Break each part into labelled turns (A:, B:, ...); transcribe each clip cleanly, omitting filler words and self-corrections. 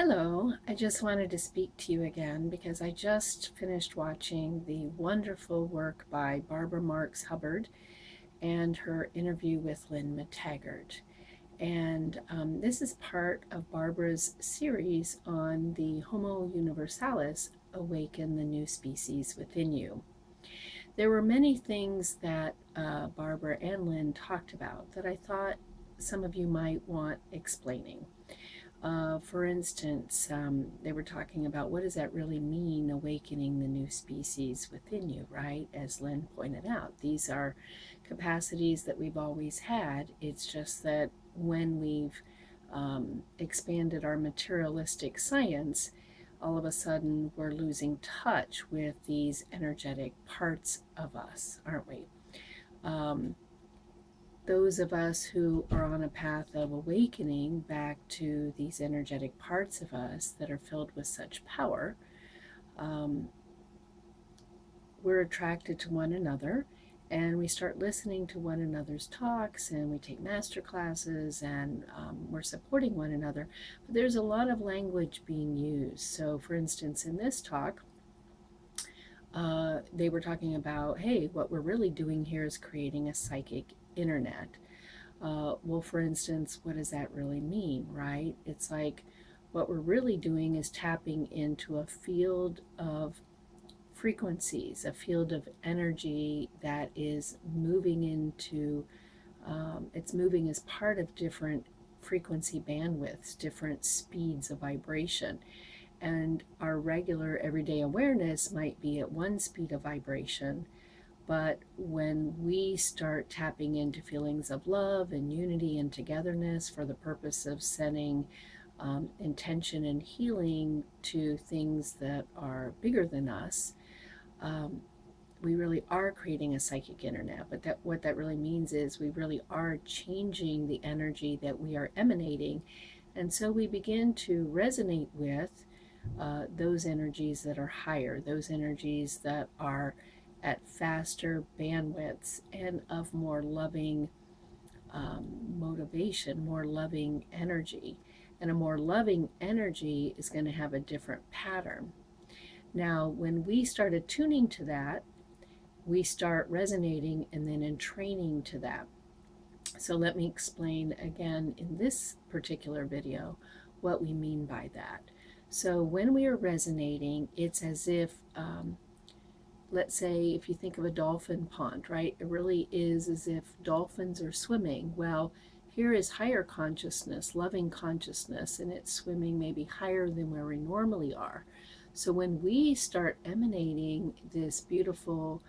A: Hello, I just wanted to speak to you again because I just finished watching the wonderful work by Barbara Marx Hubbard and her interview with Lynne McTaggart. And this is part of Barbara's series on the Homo Universalis, Awaken the New Species Within You. There were many things that Barbara and Lynne talked about that I thought some of you might want explaining. For instance, they were talking about what does that really mean, awakening the new species within you, right? As Lynne pointed out, these are capacities that we've always had. It's just that when we've expanded our materialistic science, all of a sudden we're losing touch with these energetic parts of us, aren't we? Um, those of us who are on a path of awakening back to these energetic parts of us that are filled with such power, um, we're attracted to one another, and we start listening to one another's talks, and we take master classes, and we're supporting one another. But there's a lot of language being used. So for instance, in this talk, they were talking about, hey, what we're really doing here is creating a psychic internet. Well, for instance, what does that really mean, right? It's like what we're really doing is tapping into a field of frequencies, a field of energy that is moving into, it's moving as part of different frequency bandwidths, different speeds of vibration. And our regular everyday awareness might be at one speed of vibration, but when we start tapping into feelings of love and unity and togetherness for the purpose of setting intention and healing to things that are bigger than us, um, we really are creating a psychic internet. But what that really means is we really are changing the energy that we are emanating. And so we begin to resonate with those energies that are higher, those energies that are at faster bandwidths and of more loving motivation, more loving energy. And a more loving energy is going to have a different pattern. Now, when we start attuning to that, we start resonating and then entraining to that. So let me explain again in this particular video what we mean by that. So when we are resonating, it's as if let's say if you think of a dolphin pond, right? It really is as if dolphins are swimming. Well, here is higher consciousness, loving consciousness, and it's swimming maybe higher than where we normally are. So when we start emanating this beautiful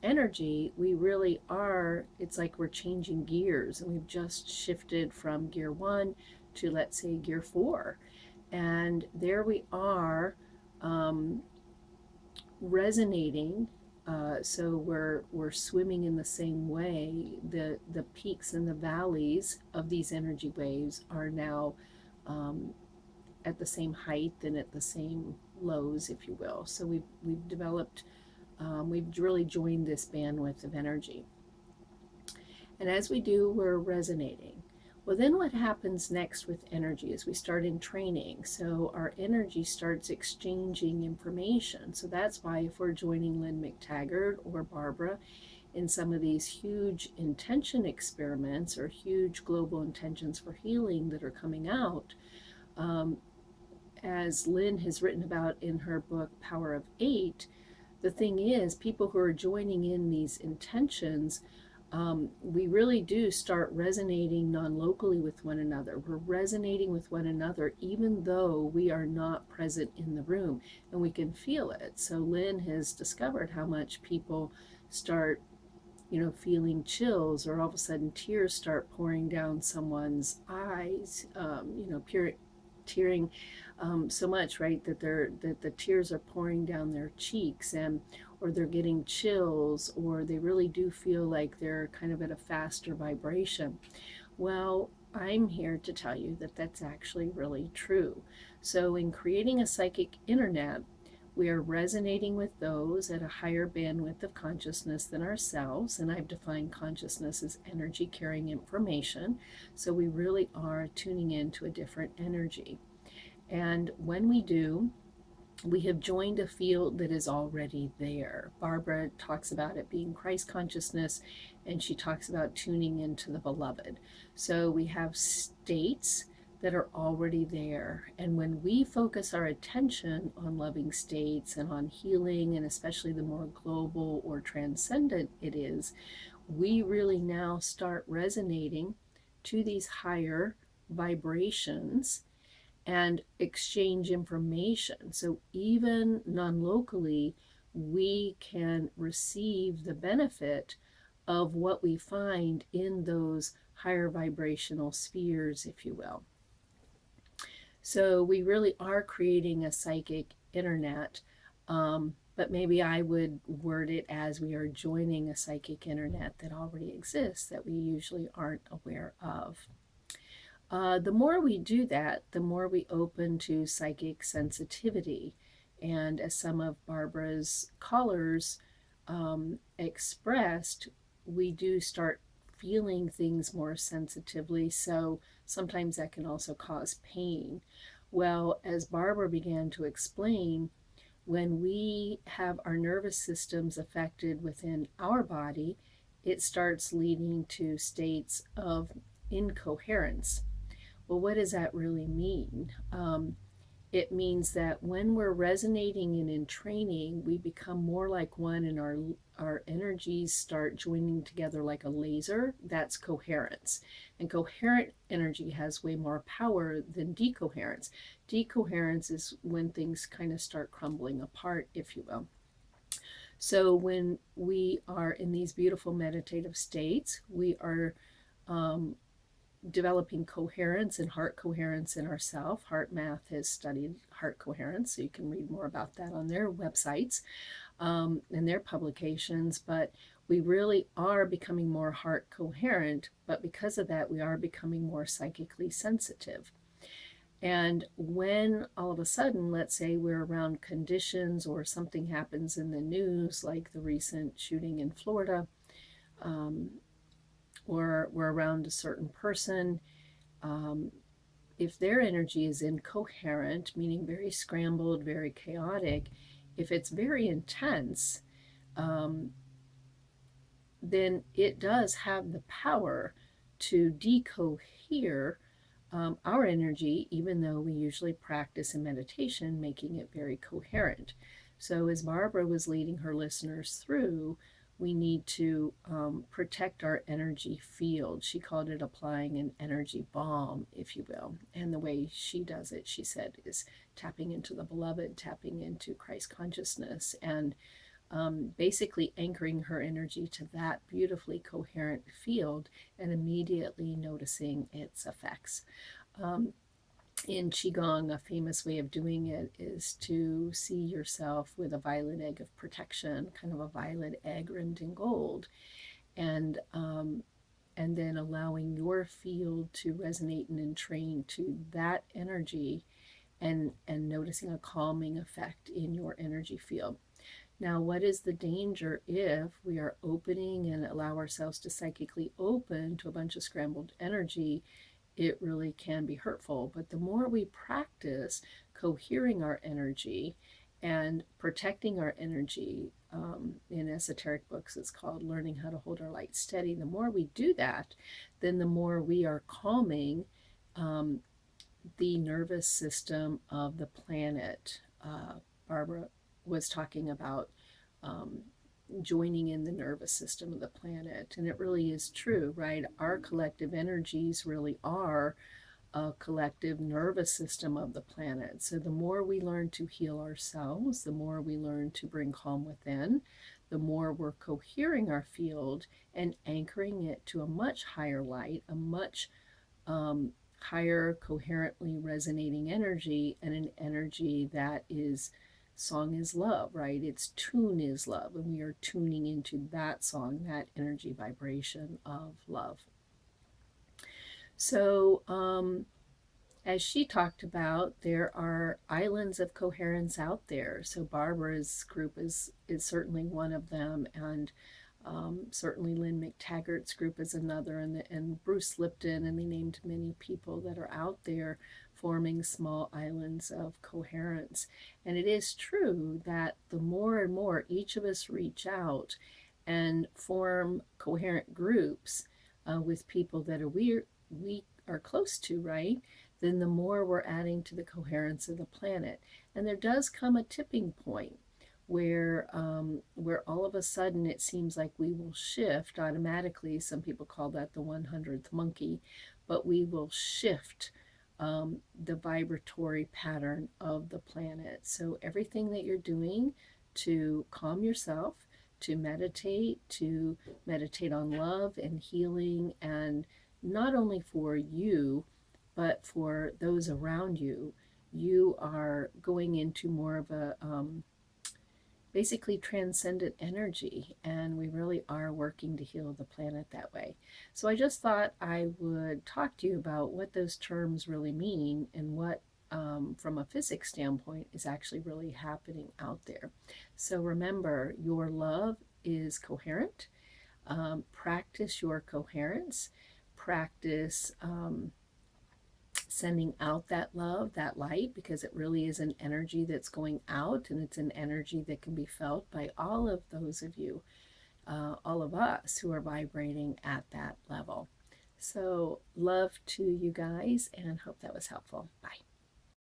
A: energy, we really are, it's like we're changing gears, and we've just shifted from gear 1 to, let's say, gear 4. And there we are, resonating. So we're swimming in the same way. The peaks and the valleys of these energy waves are now at the same height and at the same lows, if you will. So we've developed, we've really joined this bandwidth of energy. And as we do, we're resonating. Well, then what happens next with energy is we start in training. So our energy starts exchanging information. So that's why if we're joining Lynne McTaggart or Barbara in some of these huge intention experiments or huge global intentions for healing that are coming out, as Lynne has written about in her book, Power of Eight, the thing is, people who are joining in these intentions, we really do start resonating non-locally with one another. We're resonating with one another even though we are not present in the room, and we can feel it. So Lynne has discovered how much people start, feeling chills, or all of a sudden tears start pouring down someone's eyes, tearing so much, right, that the tears are pouring down their cheeks, and or they're getting chills, or they really do feel like they're kind of at a faster vibration. Well, I'm here to tell you that that's actually really true. So in creating a psychic internet, we are resonating with those at a higher bandwidth of consciousness than ourselves, and I've defined consciousness as energy carrying information. So we really are tuning into a different energy. And when we do, we have joined a field that is already there. Barbara talks about it being Christ consciousness, and she talks about tuning into the beloved. So we have states that are already there. And when we focus our attention on loving states and on healing, and especially the more global or transcendent it is, we really now start resonating to these higher vibrations and exchange information. So even non-locally, we can receive the benefit of what we find in those higher vibrational spheres, if you will. So we really are creating a psychic internet, but maybe I would word it as we are joining a psychic internet that already exists that we usually aren't aware of. The more we do that, the more we open to psychic sensitivity. And as some of Barbara's callers expressed, we do start feeling things more sensitively. So sometimes that can also cause pain. Well, as Barbara began to explain, when we have our nervous systems affected within our body, it starts leading to states of incoherence. Well, what does that really mean? It means that when we're resonating and in training, we become more like one, and our energies start joining together like a laser. That's coherence. And coherent energy has way more power than decoherence. Decoherence is when things kind of start crumbling apart, if you will. So when we are in these beautiful meditative states, we are developing coherence and heart coherence in ourself. Heart Math has studied heart coherence, so you can read more about that on their websites and their publications. But we really are becoming more heart coherent, but because of that, we are becoming more psychically sensitive. And when all of a sudden, let's say we're around conditions or something happens in the news, like the recent shooting in Florida, or we're around a certain person, if their energy is incoherent, meaning very scrambled, very chaotic, if it's very intense, then it does have the power to decohere our energy, even though we usually practice in meditation, making it very coherent. So, as Barbara was leading her listeners through, we need to protect our energy field. She called it applying an energy bomb, if you will. And the way she does it, she said, is tapping into the beloved, tapping into Christ consciousness, and basically anchoring her energy to that beautifully coherent field and immediately noticing its effects. In Qigong, a famous way of doing it is to see yourself with a violet egg of protection, kind of a violet egg rimmed in gold, and then allowing your field to resonate and entrain to that energy, and noticing a calming effect in your energy field. Now, what is the danger if we are opening and allow ourselves to psychically open to a bunch of scrambled energy? It really can be hurtful. But the more we practice cohering our energy and protecting our energy, in esoteric books it's called Learning How to Hold Our Light Steady, the more we do that, then the more we are calming the nervous system of the planet. Barbara was talking about joining in the nervous system of the planet. And it really is true, right? Our collective energies really are a collective nervous system of the planet. So the more we learn to heal ourselves, the more we learn to bring calm within, the more we're cohering our field and anchoring it to a much higher light, a much higher, coherently resonating energy, and an energy that is song is love, right? Its tune is love, and we are tuning into that song, that energy vibration of love. So, as she talked about, there are islands of coherence out there. So Barbara's group is certainly one of them, and certainly Lynne McTaggart's group is another, and Bruce Lipton, and they named many people that are out there forming small islands of coherence. And it is true that the more and more each of us reach out and form coherent groups with people that we are close to, right? Then the more we're adding to the coherence of the planet. And there does come a tipping point where all of a sudden it seems like we will shift automatically. Some people call that the 100th monkey, but we will shift the vibratory pattern of the planet. So everything that you're doing to calm yourself, to meditate on love and healing, and not only for you, but for those around you, you are going into more of a basically transcendent energy, and we really are working to heal the planet that way. So I just thought I would talk to you about what those terms really mean and what from a physics standpoint is actually really happening out there. So remember, your love is coherent. Practice your coherence. Practice sending out that love, that light, because it really is an energy that's going out, and it's an energy that can be felt by all of those of you, all of us who are vibrating at that level. So love to you guys, and hope that was helpful. Bye.